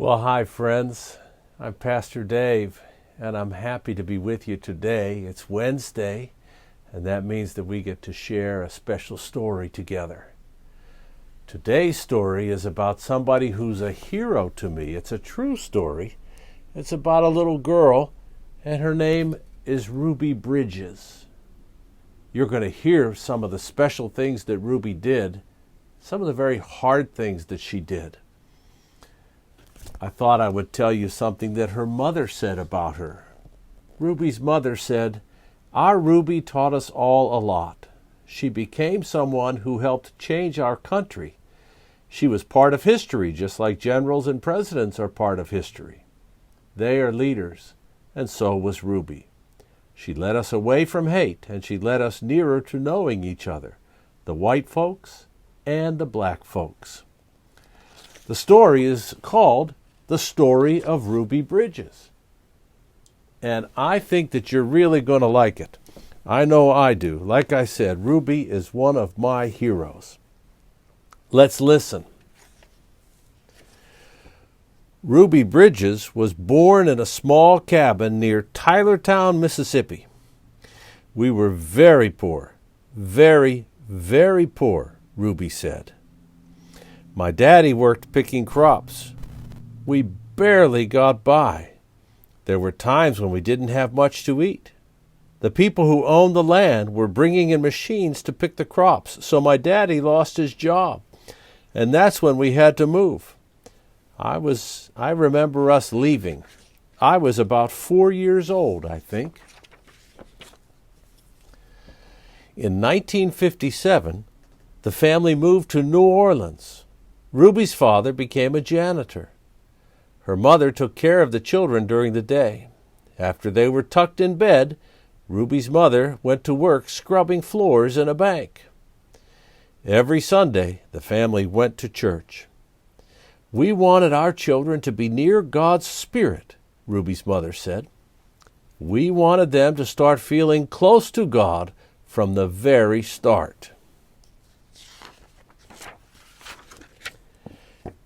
Well, hi, friends. I'm Pastor Dave, and I'm happy to be with you today. It's Wednesday, and that means that we get to share a special story together. Today's story is about somebody who's a hero to me. It's a true story. It's about a little girl, and her name is Ruby Bridges. You're going to hear some of the special things that Ruby did, some of the very hard things that she did. I thought I would tell you something that her mother said about her. Ruby's mother said, "Our Ruby taught us all a lot. She became someone who helped change our country. She was part of history, just like generals and presidents are part of history. They are leaders, and so was Ruby. She led us away from hate, and she led us nearer to knowing each other, the white folks and the black folks." The story is called The Story of Ruby Bridges. And I think that you're really going to like it. I know I do. Like I said, Ruby is one of my heroes. Let's listen. Ruby Bridges was born in a small cabin near Tylertown, Mississippi. We were very poor, very, very poor, Ruby said. My daddy worked picking crops. We barely got by. There were times when we didn't have much to eat. The people who owned the land were bringing in machines to pick the crops, so my daddy lost his job. And that's when we had to move. I remember us leaving. I was about 4 years old, I think. In 1957, the family moved to New Orleans. Ruby's father became a janitor. Her mother took care of the children during the day. After they were tucked in bed, Ruby's mother went to work scrubbing floors in a bank. Every Sunday, the family went to church. We wanted our children to be near God's Spirit, Ruby's mother said. We wanted them to start feeling close to God from the very start.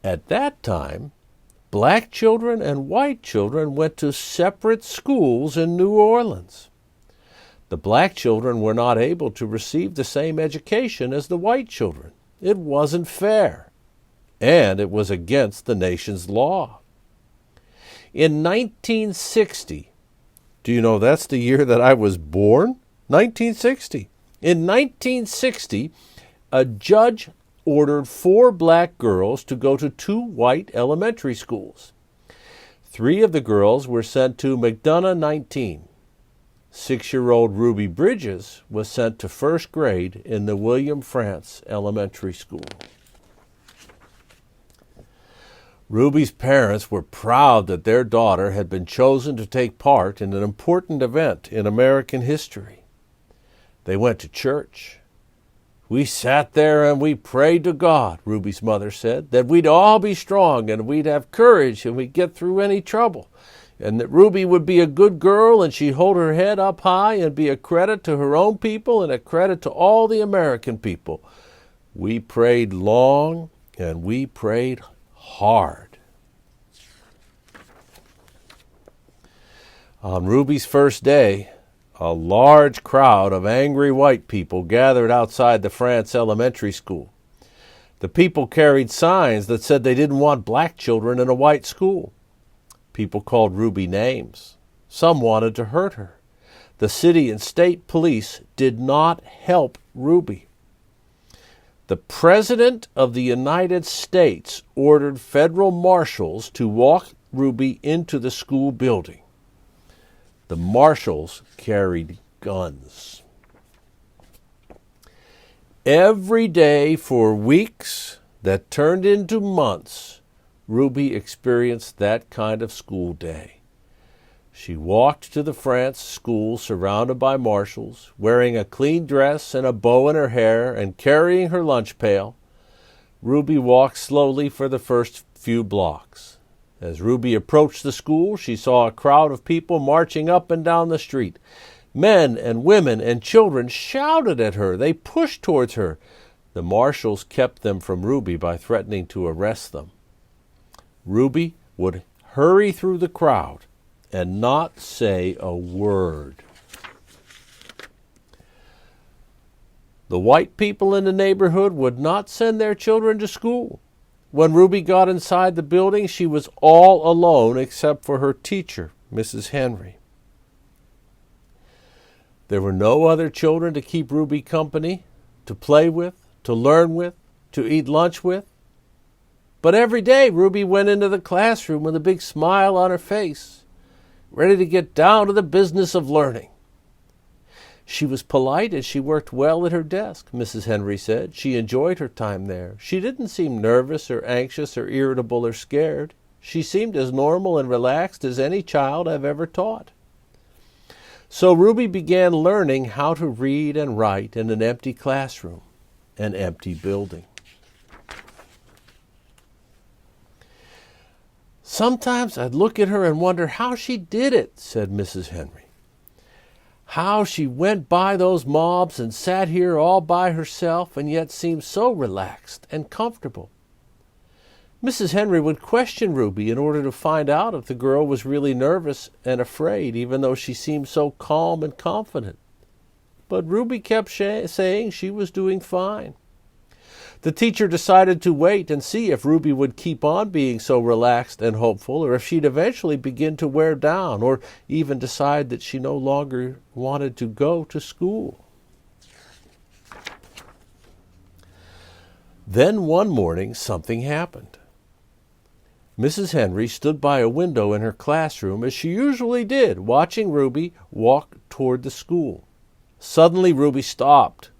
At that time, black children and white children went to separate schools in New Orleans. The black children were not able to receive the same education as the white children. It wasn't fair, and it was against the nation's law. In 1960, do you know that's the year that I was born? 1960. In 1960, a judge ordered 4 black girls to go to 2 white elementary schools. 3 of the girls were sent to McDonough 19. 6-year-old Ruby Bridges was sent to first grade in the William Frantz Elementary School. Ruby's parents were proud that their daughter had been chosen to take part in an important event in American history. They went to church. We sat there and we prayed to God, Ruby's mother said, that we'd all be strong and we'd have courage and we'd get through any trouble, and that Ruby would be a good girl and she'd hold her head up high and be a credit to her own people and a credit to all the American people. We prayed long and we prayed hard. On Ruby's first day, a large crowd of angry white people gathered outside the Frantz Elementary School. The people carried signs that said they didn't want black children in a white school. People called Ruby names. Some wanted to hurt her. The city and state police did not help Ruby. The President of the United States ordered federal marshals to walk Ruby into the school building. The marshals carried guns. Every day for weeks that turned into months, Ruby experienced that kind of school day. She walked to the Frantz school surrounded by marshals, wearing a clean dress and a bow in her hair and carrying her lunch pail. Ruby walked slowly for the first few blocks. As Ruby approached the school, she saw a crowd of people marching up and down the street. Men and women and children shouted at her. They pushed towards her. The marshals kept them from Ruby by threatening to arrest them. Ruby would hurry through the crowd and not say a word. The white people in the neighborhood would not send their children to school. When Ruby got inside the building, she was all alone except for her teacher, Mrs. Henry. There were no other children to keep Ruby company, to play with, to learn with, to eat lunch with. But every day Ruby went into the classroom with a big smile on her face, ready to get down to the business of learning. She was polite and she worked well at her desk, Mrs. Henry said. She enjoyed her time there. She didn't seem nervous or anxious or irritable or scared. She seemed as normal and relaxed as any child I've ever taught. So Ruby began learning how to read and write in an empty classroom, an empty building. Sometimes I'd look at her and wonder how she did it, said Mrs. Henry. How she went by those mobs and sat here all by herself and yet seemed so relaxed and comfortable. Mrs. Henry would question Ruby in order to find out if the girl was really nervous and afraid, even though she seemed so calm and confident. But Ruby kept saying she was doing fine. The teacher decided to wait and see if Ruby would keep on being so relaxed and hopeful, or if she'd eventually begin to wear down, or even decide that she no longer wanted to go to school. Then one morning something happened. Mrs. Henry stood by a window in her classroom as she usually did, watching Ruby walk toward the school. Suddenly Ruby stopped,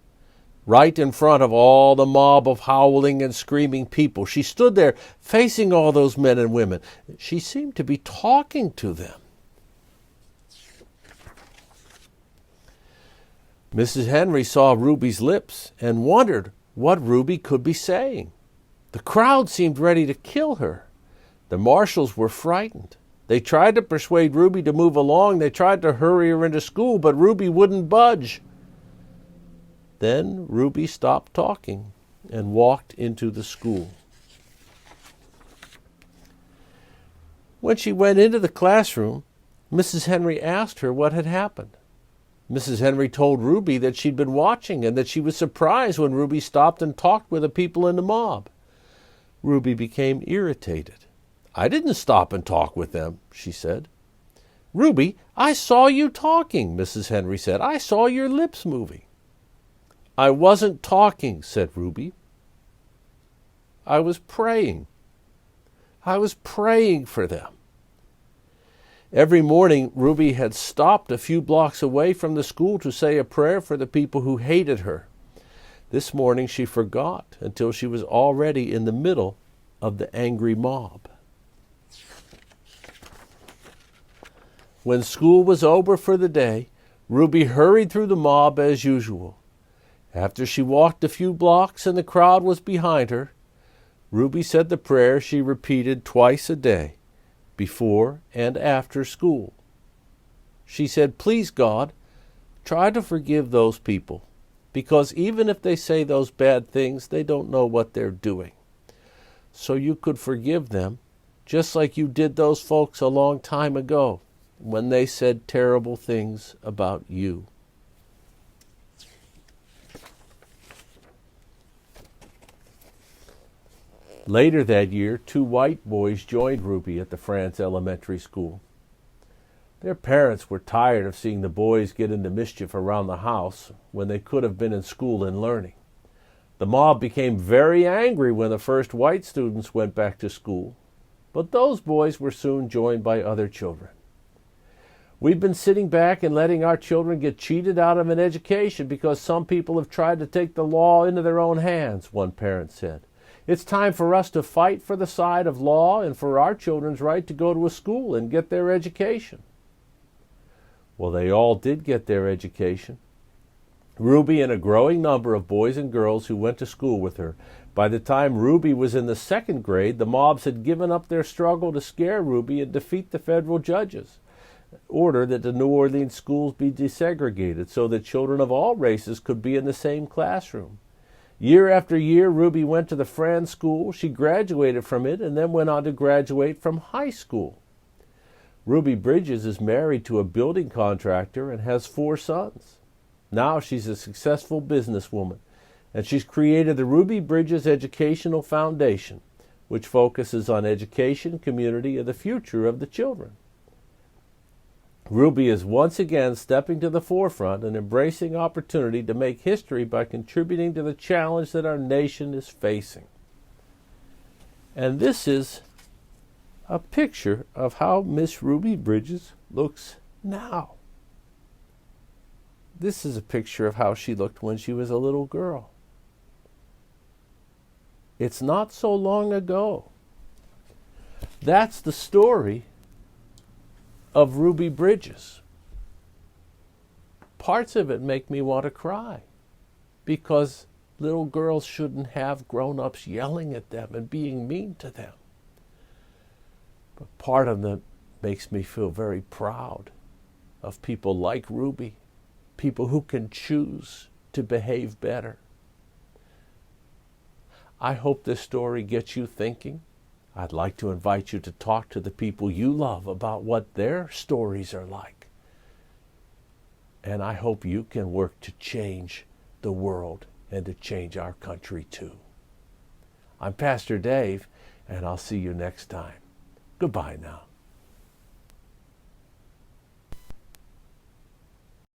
right in front of all the mob of howling and screaming people. She stood there facing all those men and women. She seemed to be talking to them. Mrs. Henry saw Ruby's lips and wondered what Ruby could be saying. The crowd seemed ready to kill her. The marshals were frightened. They tried to persuade Ruby to move along. They tried to hurry her into school, but Ruby wouldn't budge. Then Ruby stopped talking and walked into the school. When she went into the classroom, Mrs. Henry asked her what had happened. Mrs. Henry told Ruby that she'd been watching and that she was surprised when Ruby stopped and talked with the people in the mob. Ruby became irritated. "I didn't stop and talk with them," she said. "Ruby, I saw you talking," Mrs. Henry said. "I saw your lips moving." "I wasn't talking," said Ruby. "I was praying. I was praying for them." Every morning, Ruby had stopped a few blocks away from the school to say a prayer for the people who hated her. This morning she forgot until she was already in the middle of the angry mob. When school was over for the day, Ruby hurried through the mob as usual. After she walked a few blocks and the crowd was behind her, Ruby said the prayer she repeated twice a day, before and after school. She said, "Please, God, try to forgive those people, because even if they say those bad things, they don't know what they're doing. So you could forgive them, just like you did those folks a long time ago, when they said terrible things about you." Later that year, 2 white boys joined Ruby at the France Elementary School. Their parents were tired of seeing the boys get into mischief around the house when they could have been in school and learning. The mob became very angry when the first white students went back to school, but those boys were soon joined by other children. "We've been sitting back and letting our children get cheated out of an education because some people have tried to take the law into their own hands," one parent said. "It's time for us to fight for the side of law and for our children's right to go to a school and get their education." Well, they all did get their education. Ruby and a growing number of boys and girls who went to school with her. By the time Ruby was in the 2nd grade, the mobs had given up their struggle to scare Ruby and defeat the federal judges. Order that the New Orleans schools be desegregated so that children of all races could be in the same classroom. Year after year, Ruby went to the Fran School. She graduated from it and then went on to graduate from high school. Ruby Bridges is married to a building contractor and has 4 sons. Now she's a successful businesswoman, and she's created the Ruby Bridges Educational Foundation, which focuses on education, community, and the future of the children. Ruby is once again stepping to the forefront and embracing opportunity to make history by contributing to the challenge that our nation is facing. And this is a picture of how Miss Ruby Bridges looks now. This is a picture of how she looked when she was a little girl. It's not so long ago. That's the story of Ruby Bridges. Parts of it make me want to cry because little girls shouldn't have grown-ups yelling at them and being mean to them. But part of them makes me feel very proud of people like Ruby, people who can choose to behave better. I hope this story gets you thinking. I'd like to invite you to talk to the people you love about what their stories are like. And I hope you can work to change the world and to change our country too. I'm Pastor Dave, and I'll see you next time. Goodbye now.